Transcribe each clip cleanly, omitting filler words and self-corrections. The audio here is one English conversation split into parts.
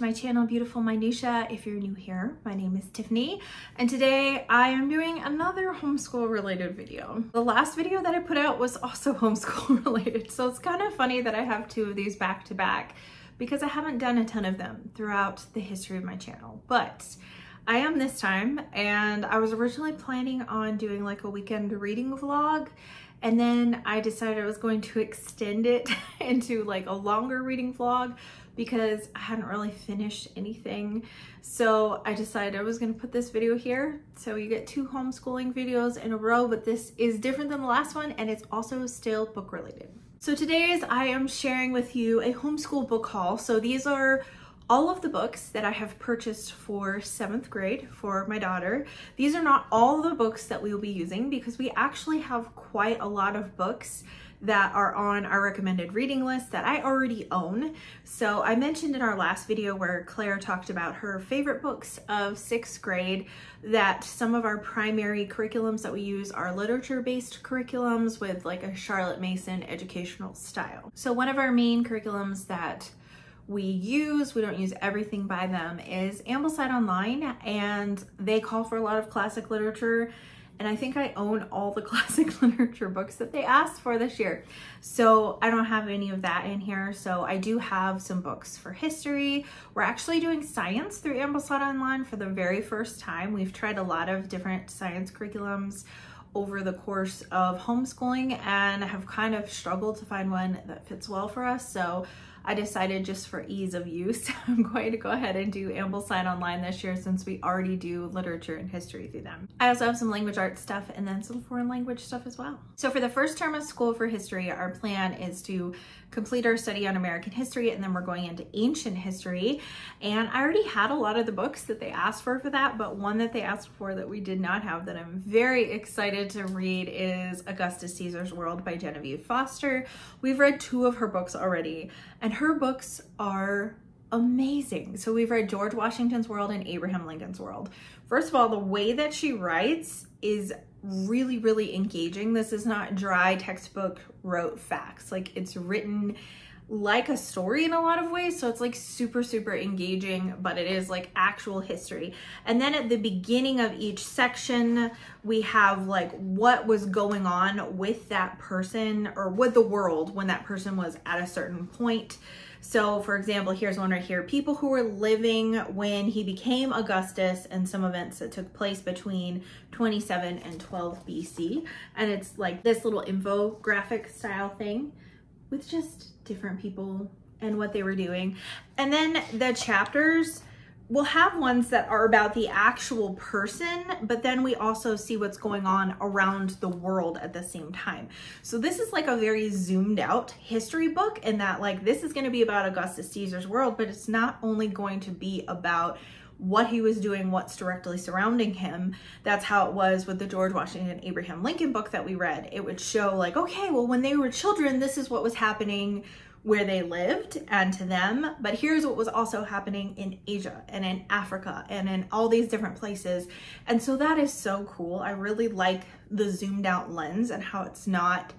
to my channel, Beautiful Minutia. If you're new here, my name is Tiffany, and today I am doing another homeschool related video. The last video that I put out was also homeschool related, so it's kind of funny that I have two of these back to back because I haven't done a ton of them throughout the history of my channel, but I am this time, and I was originally planning on doing like a weekend reading vlog, and then I decided I was going to extend it into like a longer reading vlog because I hadn't really finished anything. So I decided I was gonna put this video here. So you get two homeschooling videos in a row, but this is different than the last one, and it's also still book related. So today's I am sharing with you a homeschool book haul. So these are all of the books that I have purchased for 7th grade for my daughter. These are not all the books that we will be using because we actually have quite a lot of books that are on our recommended reading list that I already own. So I mentioned in our last video where Claire talked about her favorite books of 6th grade that some of our primary curriculums that we use are literature-based curriculums with like a Charlotte Mason educational style. So one of our main curriculums that we don't use everything by them, is Ambleside Online, and they call for a lot of classic literature, and I think I own all the classic literature books that they asked for this year. So I don't have any of that in here. So I do have some books for history. We're actually doing science through Ambleside Online for the very first time. We've tried a lot of different science curriculums over the course of homeschooling and have kind of struggled to find one that fits well for us. So I decided, just for ease of use, I'm going to go ahead and do Ambleside Online this year since we already do literature and history through them. I also have some language arts stuff and then some foreign language stuff as well. So for the first term of school for history, our plan is to complete our study on American history, and then we're going into ancient history. And I already had a lot of the books that they asked for that, but one that they asked for that we did not have that I'm very excited to read is Augustus Caesar's World by Genevieve Foster. We've read 2 of her books already, and her books are amazing. So we've read George Washington's World and Abraham Lincoln's World. First of all, the way that she writes is really, really engaging. This is not dry textbook rote facts. Like, it's written like a story in a lot of ways. So it's like super, super engaging, but it is like actual history. And then at the beginning of each section, we have like what was going on with that person or with the world when that person was at a certain point. So for example, here's one right here. People who were living when he became Augustus and some events that took place between 27 and 12 BC. And it's like this little infographic style thing with just different people and what they were doing. And then the chapters will have ones that are about the actual person, but then we also see what's going on around the world at the same time. So this is like a very zoomed out history book, in that like this is going to be about Augustus Caesar's world, but it's not only going to be about what he was doing, what's directly surrounding him. That's how it was with the George Washington Abraham Lincoln book that we read. It would show like, okay, well, when they were children, this is what was happening where they lived and to them, but here's what was also happening in Asia and in Africa and in all these different places. And so that is so cool. I really like the zoomed out lens and how it's not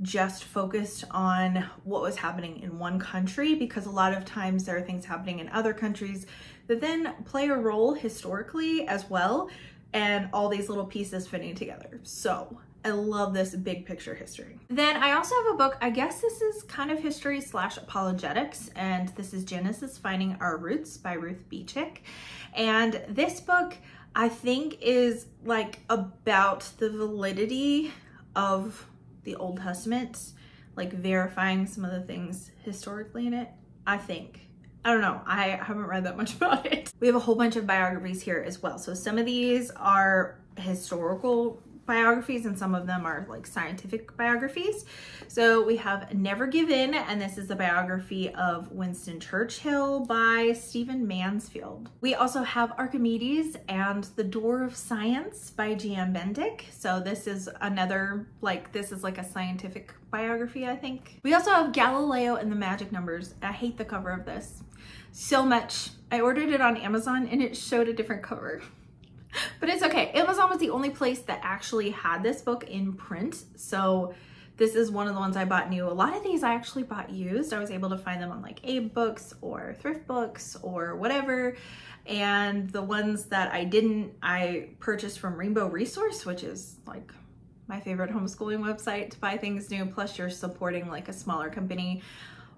just focused on what was happening in one country, because a lot of times there are things happening in other countries that then play a role historically as well, and all these little pieces fitting together. So I love this big picture history. Then I also have a book, I guess this is kind of history / apologetics, and this is Genesis Finding Our Roots by Ruth Beechick. And this book I think is like about the validity of the Old Testament, like verifying some of the things historically in it, I think. I don't know, I haven't read that much about it. We have a whole bunch of biographies here as well. So some of these are historical biographies and some of them are like scientific biographies. So we have Never Give In, and this is the biography of Winston Churchill by Stephen Mansfield. We also have Archimedes and the Door of Science by Jan Bendick. So this is another, like, this is like a scientific biography, I think. We also have Galileo and the Magic Numbers. I hate the cover of this so much. I ordered it on Amazon and it showed a different cover. But it's okay. Amazon was the only place that actually had this book in print. So This is one of the ones I bought new. A lot of these I actually bought used. I was able to find them on like Abe Books or Thrift Books or whatever. And the ones that I didn't, I purchased from Rainbow Resource, which is like my favorite homeschooling website to buy things new. Plus you're supporting like a smaller company,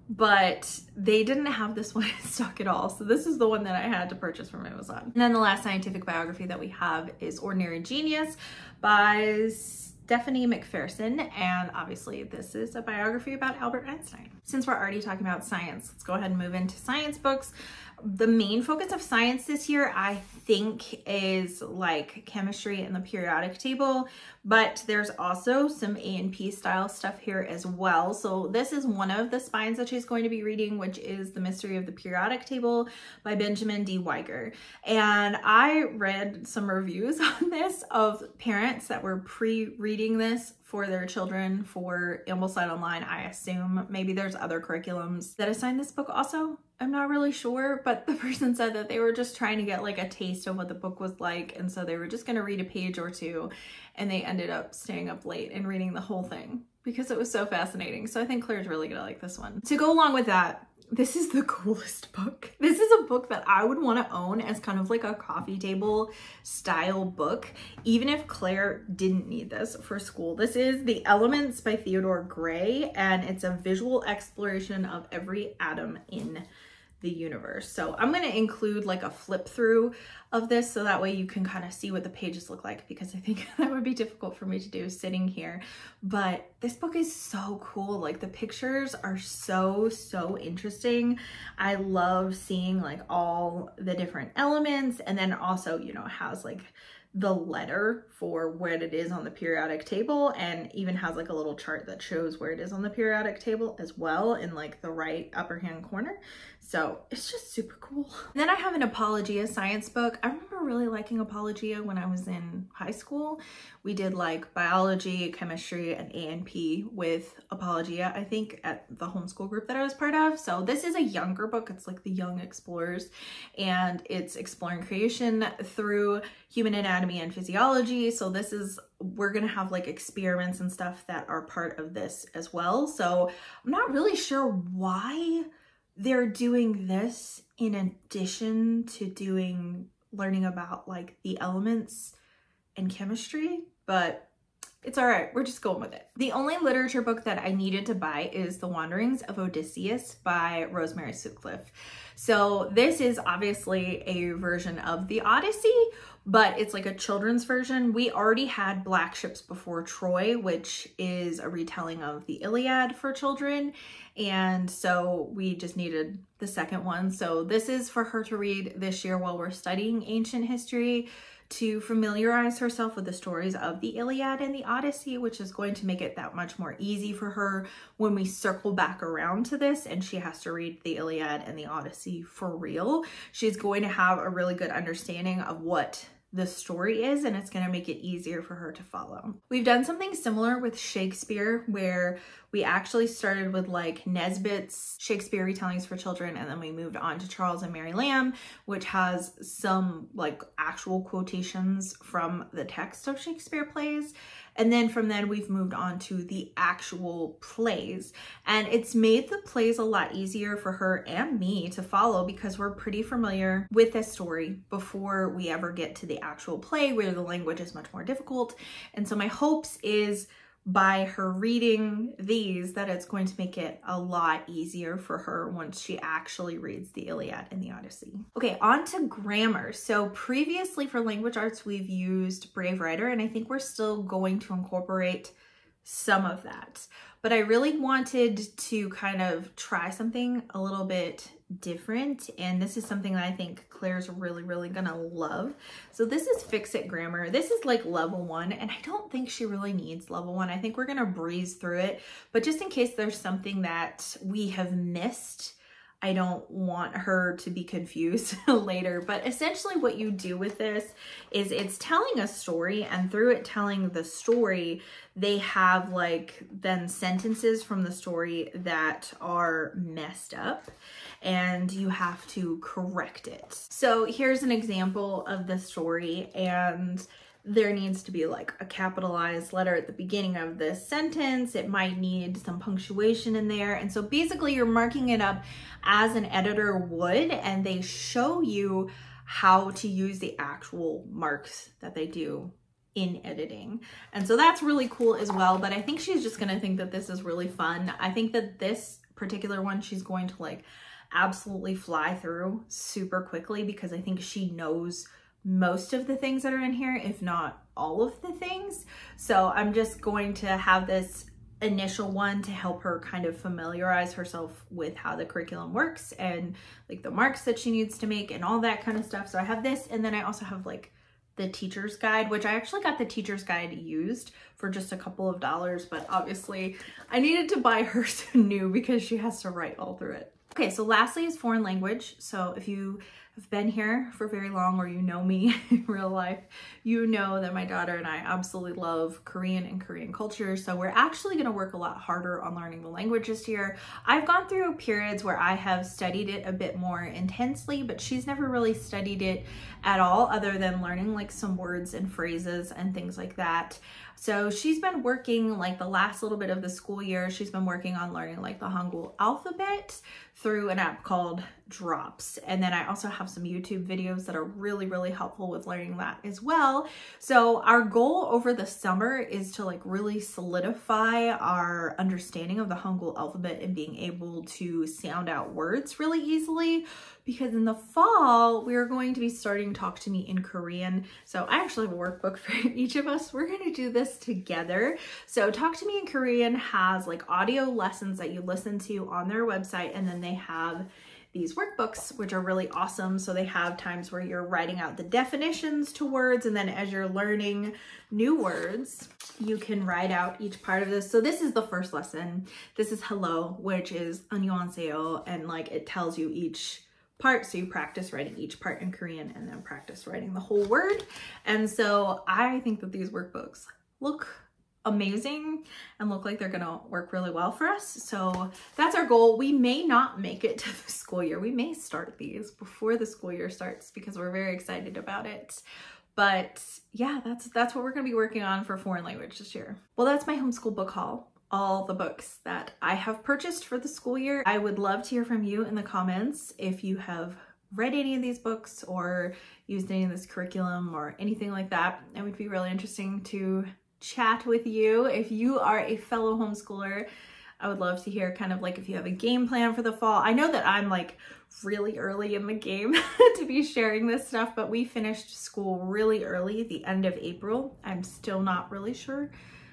but they didn't have this one in stock at all. So this is the one that I had to purchase from Amazon. And then the last scientific biography that we have is Ordinary Genius by Stephanie McPherson, and obviously this is a biography about Albert Einstein. Since we're already talking about science, let's go ahead and move into science books. The main focus of science this year, I think, is like chemistry and the periodic table, but there's also some A&P style stuff here as well. So this is one of the spines that she's going to be reading, which is The Mystery of the Periodic Table by Benjamin D. Weiger. And I read some reviews on this of parents that were pre-reading this for their children for Ambleside Online. I assume maybe there's other curriculums that assign this book also. I'm not really sure, but the person said that they were just trying to get like a taste of what the book was like, and so they were just gonna read a page or two, and they ended up staying up late and reading the whole thing because it was so fascinating. So I think Claire's really gonna like this one. To go along with that, this is the coolest book. This is a book that I would want to own as kind of like a coffee table style book, even if Claire didn't need this for school. This is The Elements by Theodore Gray, and it's a visual exploration of every atom in the universe. So I'm going to include like a flip through of this so that way you can kind of see what the pages look like, because I think that would be difficult for me to do sitting here. But this book is so cool. Like the pictures are so interesting. I love seeing like all the different elements, and then also, you know, it has like the letter for what it is on the periodic table, and even has like a little chart that shows where it is on the periodic table as well in like the right upper hand corner. So it's just super cool. And then I have an Apologia science book. I remember really liking Apologia when I was in high school. We did like biology, chemistry, and A&P with Apologia, I think, at the homeschool group that I was part of. So this is a younger book. It's like the Young Explorers, and it's exploring creation through human anatomy and physiology. So this is, we're gonna have like experiments and stuff that are part of this as well. So I'm not really sure why they're doing this in addition to learning about like the elements and chemistry, but it's all right. We're just going with it. The only literature book that I needed to buy is The Wanderings of Odysseus by Rosemary Sutcliffe. So this is obviously a version of the Odyssey, but it's like a children's version. We already had Black Ships Before Troy, which is a retelling of the Iliad for children. And so we just needed the second one. So this is for her to read this year while we're studying ancient history, to familiarize herself with the stories of the Iliad and the Odyssey, which is going to make it that much more easy for her when we circle back around to this and she has to read the Iliad and the Odyssey for real. She's going to have a really good understanding of what the story is, and it's going to make it easier for her to follow. We've done something similar with Shakespeare, where we actually started with like Nesbitt's Shakespeare retellings for children, and then we moved on to Charles and Mary Lamb, which has some like actual quotations from the text of Shakespeare plays. And then from then we've moved on to the actual plays, and it's made the plays a lot easier for her and me to follow because we're pretty familiar with this story before we ever get to the actual play, where the language is much more difficult. And so my hopes is by her reading these that it's going to make it a lot easier for her once she actually reads the Iliad and the Odyssey. Okay, on to grammar. So previously for language arts, we've used Brave Writer, and I think we're still going to incorporate some of that. But I really wanted to kind of try something a little bit different, and this is something that I think Claire's really gonna love. So this is Fix It Grammar. This is like level 1, and I don't think she really needs level 1. I think we're gonna breeze through it, but just in case there's something that we have missed, I don't want her to be confused later. But essentially what you do with this is it's telling a story, and through it telling the story, they have like then sentences from the story that are messed up, and you have to correct it. So here's an example of the story, and there needs to be like a capitalized letter at the beginning of this sentence. It might need some punctuation in there. And so basically you're marking it up as an editor would, and they show you how to use the actual marks that they do in editing. And so that's really cool as well. But I think she's just gonna think that this is really fun. I think that this particular one, she's going to like absolutely fly through super quickly, because I think she knows most of the things that are in here, if not all of the things. So I'm just going to have this initial one to help her kind of familiarize herself with how the curriculum works and like the marks that she needs to make and all that kind of stuff. So I have this, and then I also have like the teacher's guide, which I actually got the teacher's guide used for just a couple of dollars, but obviously I needed to buy hers new because she has to write all through it. Okay, so lastly is foreign language. So if you have been here for very long, or you know me in real life, you know that my daughter and I absolutely love Korean and Korean culture. So we're actually going to work a lot harder on learning the language this year. I've gone through periods where I have studied it a bit more intensely, but she's never really studied it at all, other than learning like some words and phrases and things like that. So she's been working like the last little bit of the school year, she's been working on learning like the Hangul alphabet through an app called Drops. And then I also have some YouTube videos that are really, really helpful with learning that as well. So our goal over the summer is to like really solidify our understanding of the Hangul alphabet and being able to sound out words really easily, because in the fall, we're going to be starting Talk to Me in Korean. So I actually have a workbook for each of us. We're going to do this together. So Talk to Me in Korean has like audio lessons that you listen to on their website, and then they have these workbooks, which are really awesome. So they have times where you're writing out the definitions to words, and then as you're learning new words, you can write out each part of this. So this is the first lesson. This is hello, which is 안녕하세요, and like it tells you each part. So you practice writing each part in Korean and then practice writing the whole word. And so I think that these workbooks look amazing and look like they're gonna work really well for us. So that's our goal. We may not make it to the school year. We may start these before the school year starts because we're very excited about it. But yeah, that's what we're gonna be working on for foreign language this year. Well, that's my homeschool book haul. All the books that I have purchased for the school year. I would love to hear from you in the comments if you have read any of these books or used any of this curriculum or anything like that. It would be really interesting to chat with you. If you are a fellow homeschooler, I would love to hear kind of like if you have a game plan for the fall. I know that I'm like really early in the game to be sharing this stuff, but we finished school really early, the end of April. I'm still not really sure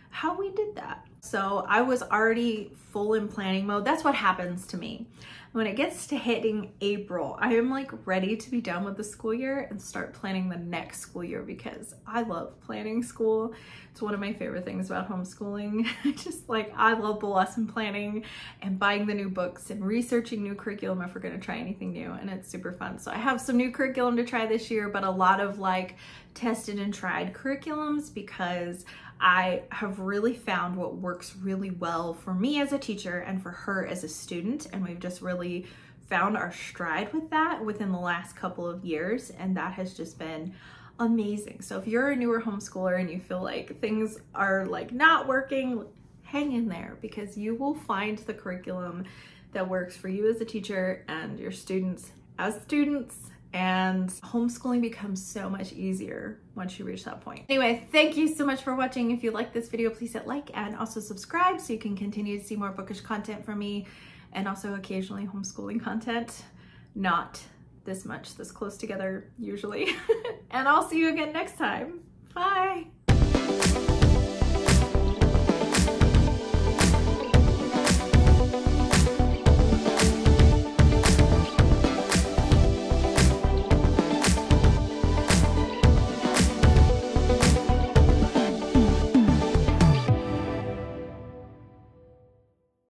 how we did that. So I was already full in planning mode. That's what happens to me. When it gets to hitting April, I am like ready to be done with the school year and start planning the next school year, because I love planning school. It's one of my favorite things about homeschooling. Just like, I love the lesson planning and buying the new books and researching new curriculum if we're gonna try anything new, and it's super fun. So I have some new curriculum to try this year, but a lot of like tested and tried curriculums, because I have really found what works really well for me as a teacher and for her as a student. And we've just really found our stride with that within the last couple of years. And that has just been amazing. So if you're a newer homeschooler and you feel like things are like not working, hang in there, because you will find the curriculum that works for you as a teacher and your students as students. And homeschooling becomes so much easier once you reach that point. Anyway, thank you so much for watching. If you like this video, please hit like and also subscribe so you can continue to see more bookish content from me, and also occasionally homeschooling content. Not this much, this close together usually. And I'll see you again next time. Bye.